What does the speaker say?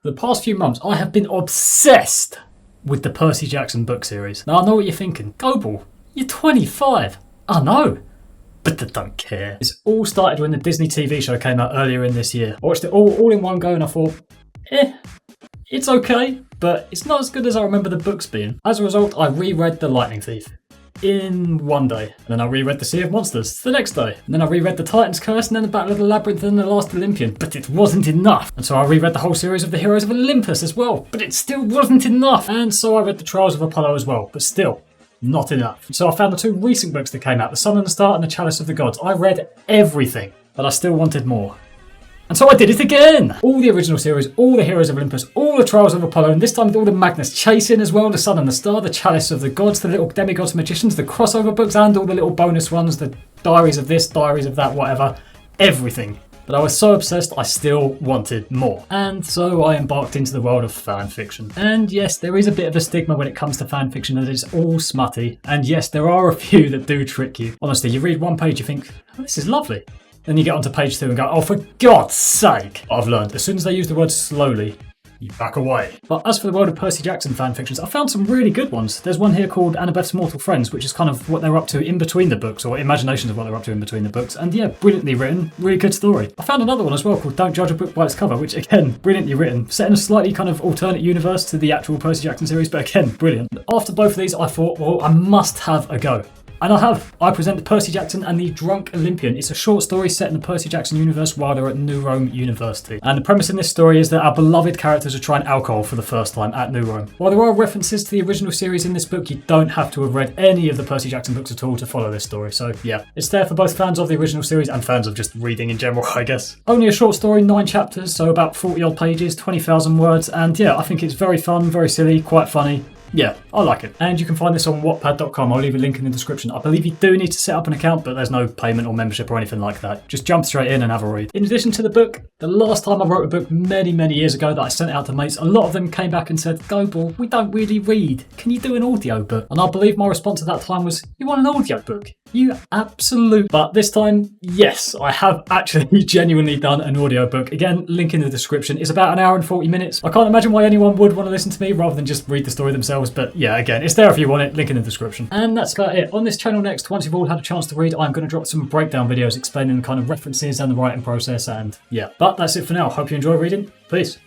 For the past few months, I have been obsessed with the Percy Jackson book series. Now, I know what you're thinking. Goble, you're 25. I know, but I don't care. It's all started when the Disney TV show came out earlier in this year. I watched it all in one go and I thought, it's okay, but it's not as good as I remember the books being. As a result, I reread The Lightning Thief in one day. And then I reread The Sea of Monsters the next day. And then I reread The Titan's Curse and then The Battle of the Labyrinth and The Last Olympian. But it wasn't enough. And so I reread the whole series of The Heroes of Olympus as well. But it still wasn't enough. And so I read The Trials of Apollo as well. But still, not enough. So I found the two recent books that came out, The Sun and the Star and The Chalice of the Gods. I read everything, but I still wanted more. And so I did it again! All the original series, all the Heroes of Olympus, all the Trials of Apollo, and this time with all the Magnus chasing as well, The Sun and the Star, The Chalice of the Gods, the little demigods magicians, the crossover books, and all the little bonus ones, the diaries of this, diaries of that, whatever. Everything. But I was so obsessed, I still wanted more. And so I embarked into the world of fan fiction. And yes, there is a bit of a stigma when it comes to fan fiction that it's all smutty. And yes, there are a few that do trick you. Honestly, you read one page, you think, oh, this is lovely. Then you get onto page 2 and go, oh, for God's sake! I've learned, as soon as they use the word slowly, you back away. But as for the world of Percy Jackson fanfictions, I found some really good ones. There's one here called Annabeth's Mortal Friends, which is kind of what they're up to in between the books, or imaginations of what they're up to in between the books. And yeah, brilliantly written, really good story. I found another one as well called Don't Judge a Book by Its Cover, which again, brilliantly written. Set in a slightly kind of alternate universe to the actual Percy Jackson series, but again, brilliant. After both of these, I thought, well, I must have a go. And I have. I present the Percy Jackson and the Drunk Olympian. It's a short story set in the Percy Jackson universe while they're at New Rome University. And the premise in this story is that our beloved characters are trying alcohol for the first time at New Rome. While there are references to the original series in this book, you don't have to have read any of the Percy Jackson books at all to follow this story. So yeah, it's there for both fans of the original series and fans of just reading in general, I guess. Only a short story, 9 chapters, so about 40 odd pages, 20,000 words. And yeah, I think it's very fun, very silly, quite funny. Yeah, I like it. And you can find this on Wattpad.com. I'll leave a link in the description. I believe you do need to set up an account, but there's no payment or membership or anything like that. Just jump straight in and have a read. In addition to the book, the last time I wrote a book many years ago that I sent out to mates, a lot of them came back and said, Goble, we don't really read. Can you do an audio book? And I believe my response at that time was, you want an audio book? You absolute. But this time, yes, I have actually genuinely done an audio book. Again, link in the description. It's about 1 hour and 40 minutes. I can't imagine why anyone would want to listen to me rather than just read the story themselves. But yeah, again, it's there if you want it. Link in the description. And that's about it. On this channel next, once you've all had a chance to read, I'm going to drop some breakdown videos explaining the kind of references and the writing process. And yeah, but that's it for now. Hope you enjoy reading. Peace.